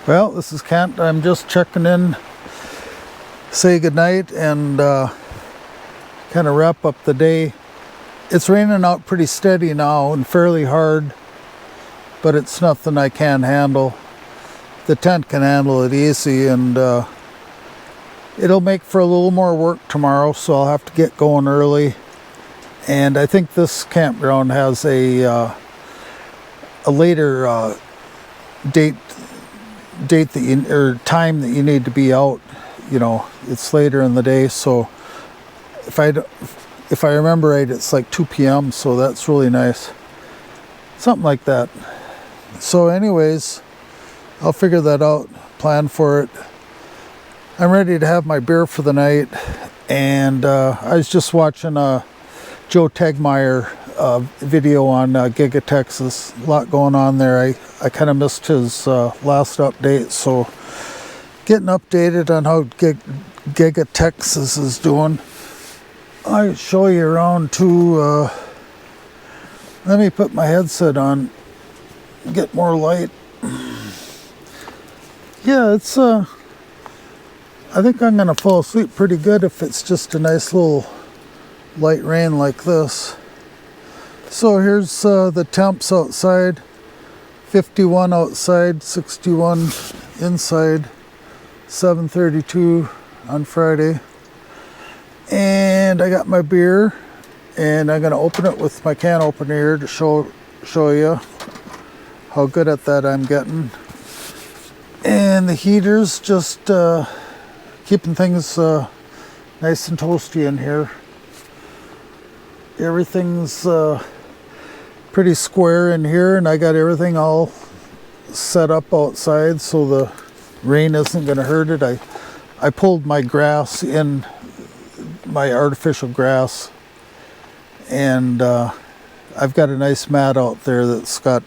Well, this is Kent. I'm just checking in, say goodnight, and kind of wrap up the day. It's raining out pretty steady now and fairly hard, but it's nothing I can't handle. The tent can handle it easy, and it'll make for a little more work tomorrow, so I'll have to get going early. And I think this campground has a later date that you, or time that you need to be out. You know, it's later in the day, so if I remember right, it's like 2 p.m. so that's really nice, something like that. So anyways, I'll figure that out, plan for it. I'm ready to have my beer for the night, and I was just watching Joe Tegmeyer video on Giga Texas. A lot going on there. I kind of missed his last update, so getting updated on how Giga Texas is doing. I'll show you around too. Let me put my headset on, get more light. Yeah, it's I think I'm gonna fall asleep pretty good if it's just a nice little light rain like this. So here's the temps outside. 51 outside, 61 inside, 7:32 on Friday. And I got my beer, and I'm gonna open it with my can opener here to show you how good at that I'm getting. And the heater's just keeping things nice and toasty in here. Everything's pretty square in here, and I got everything all set up outside so the rain isn't going to hurt it. I pulled my grass in, my artificial grass, and I've got a nice mat out there that's got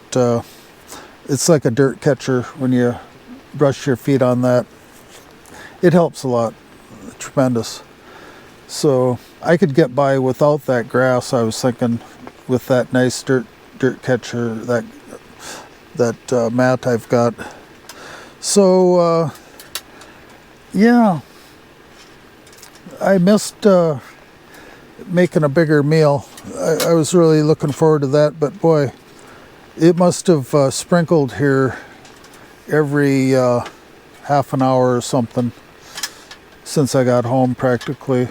it's like a dirt catcher. When you brush your feet on that, it helps a lot. Tremendous. So I could get by without that grass, I was thinking, with that nice dirt catcher, that mat I've got. So yeah, I missed making a bigger meal. I was really looking forward to that, but boy, it must have sprinkled here every half an hour or something since I got home practically.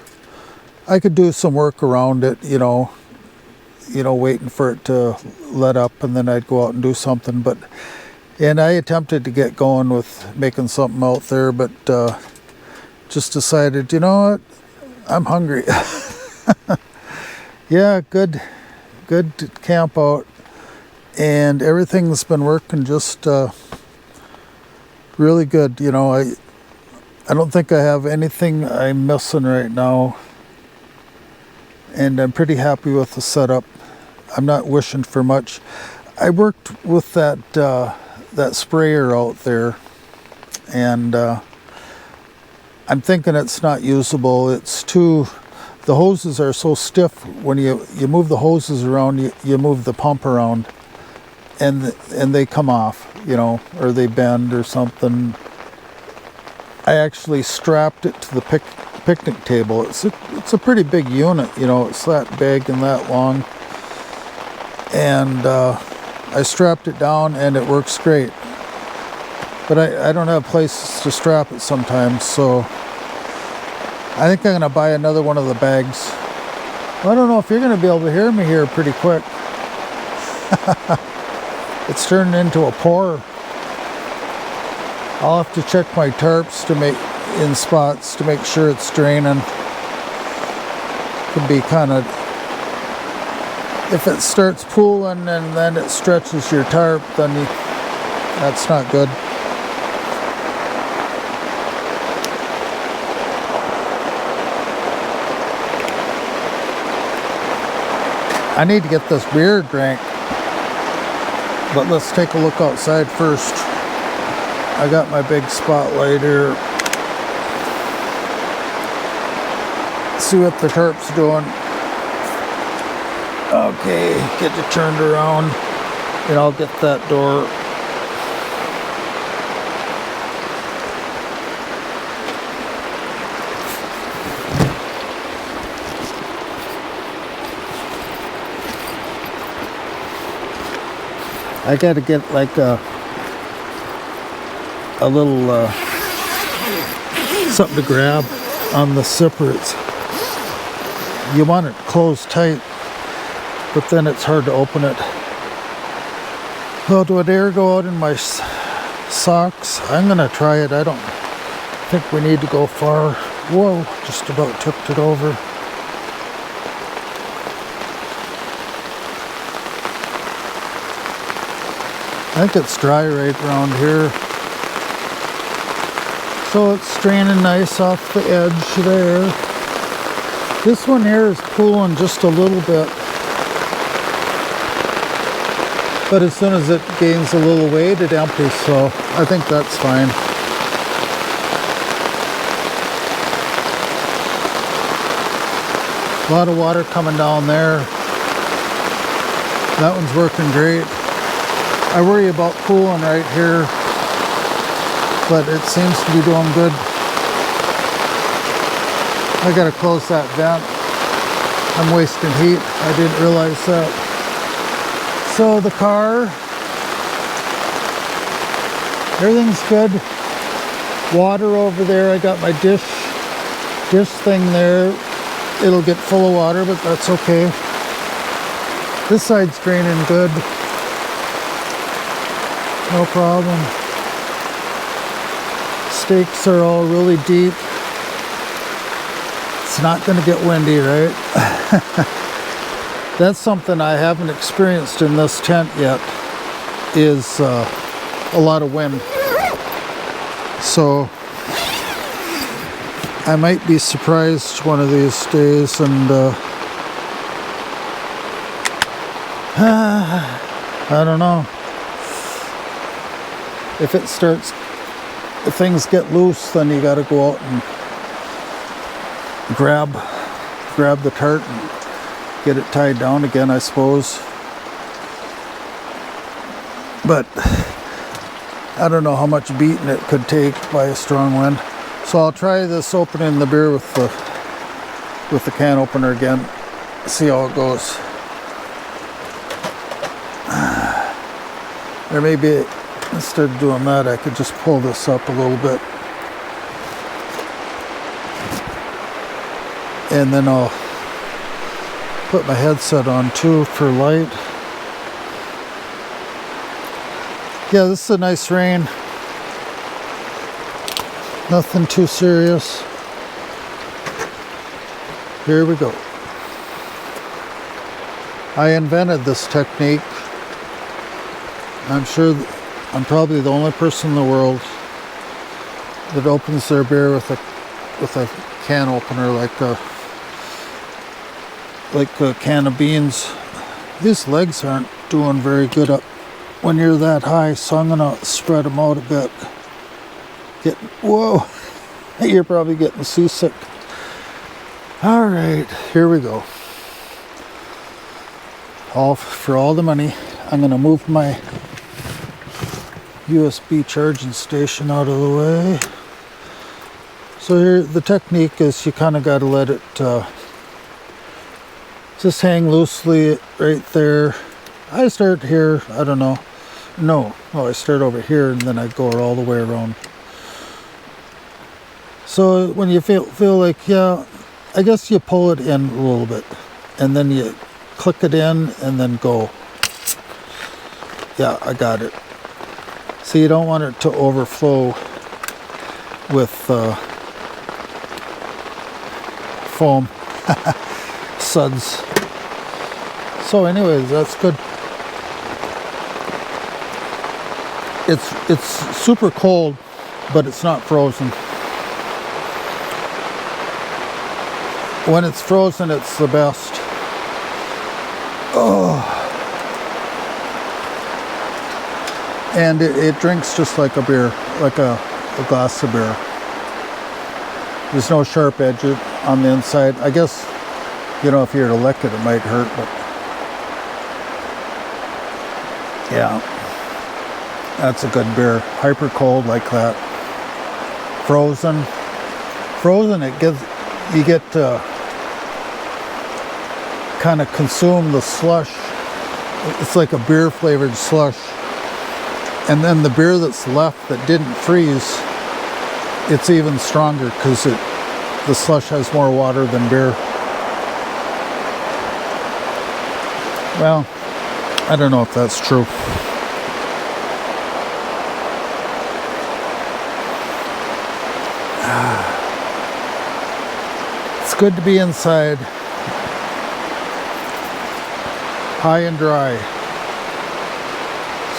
I could do some work around it, you know, waiting for it to let up, and then I'd go out and do something. And I attempted to get going with making something out there, but just decided, you know what, I'm hungry. Yeah, good to camp out, and everything's been working just really good. You know, I don't think I have anything I'm missing right now, and I'm pretty happy with the setup. I'm not wishing for much. I worked with that sprayer out there, and I'm thinking it's not usable. It's too, the hoses are so stiff. When you move the hoses around, you move the pump around, and they come off, you know, or they bend or something. I actually strapped it to the picnic table. It's a pretty big unit, you know, it's that big and that long. And I strapped it down, and it works great. But I don't have places to strap it sometimes, so I think I'm going to buy another one of the bags. Well, I don't know if you're going to be able to hear me here pretty quick. It's turning into a pour. I'll have to check my tarps in spots to make sure it's draining. Could be kind of, if it starts pooling and then it stretches your tarp, then that's not good. I need to get this beer drank, but let's take a look outside first. I got my big spotlight here. See what the tarp's doing. Okay, get you turned around, and I'll get that door. I gotta get like a little something to grab on the zipper. You want it closed tight, but then it's hard to open it. Well, would air go out in my socks? I'm gonna try it. I don't think we need to go far. Whoa, just about tipped it over. I think it's dry right around here. So it's straining nice off the edge there. This one here is pooling just a little bit. But as soon as it gains a little weight, it empties, so I think that's fine. A lot of water coming down there. That one's working great. I worry about cooling right here, but it seems to be doing good. I gotta close that vent. I'm wasting heat. I didn't realize that. So the car, everything's good. Water over there. I got my dish thing there. It'll get full of water, but that's okay. This side's draining good. No problem. Stakes are all really deep. It's not going to get windy, right? That's something I haven't experienced in this tent yet, is a lot of wind. So I might be surprised one of these days, and I don't know. If things get loose, then you got to go out and grab the tarp and get it tied down again, I suppose. But I don't know how much beating it could take by a strong wind. So I'll try this opening the beer with the can opener again. See how it goes. Or maybe instead of doing that, I could just pull this up a little bit. And then I'll put my headset on too for light. Yeah, this is a nice rain. Nothing too serious. Here we go. I invented this technique. I'm sure I'm probably the only person in the world that opens their beer with a can opener, like a can of beans. These legs aren't doing very good up when you're that high, so I'm gonna spread them out a bit. Whoa, you're probably getting seasick. All right, here we go. All for all the money. I'm gonna move my USB charging station out of the way. So here, the technique is you kind of got to let it just hang loosely right there. I start here, I don't know. No, I start over here and then I go all the way around. So when you feel like, yeah, I guess you pull it in a little bit and then you click it in and then go. Yeah, I got it. So you don't want it to overflow with foam. Suds. So anyways, that's good. It's super cold, but it's not frozen. When it's frozen, it's the best. Oh. And it drinks just like a beer, like a glass of beer. There's no sharp edge on the inside. I guess, you know, if you were to lick it, it might hurt, but yeah, that's a good beer. Hyper cold like that. Frozen, you get to kind of consume the slush it's like a beer flavored slush. And then the beer that's left that didn't freeze, it's even stronger because the slush has more water than beer. Well, I don't know if that's true. It's good to be inside, high and dry.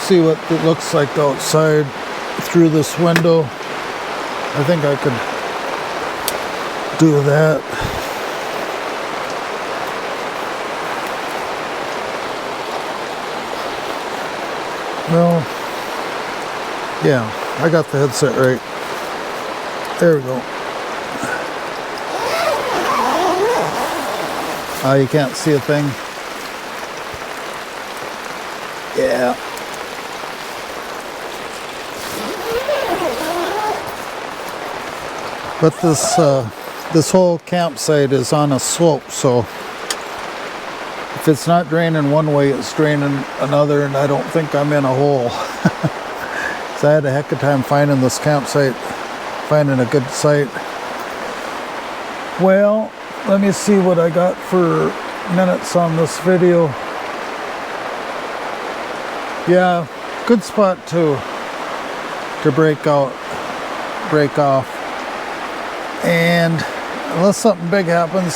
See what it looks like outside through this window. I think I could do that. Well, yeah, I got the headset right. There we go. You can't see a thing. Yeah. But this whole campsite is on a slope, so if it's not draining one way, it's draining another, and I don't think I'm in a hole. So I had a heck of a time finding this campsite, finding a good site. Well, let me see what I got for minutes on this video. Yeah, good spot to break off. And unless something big happens,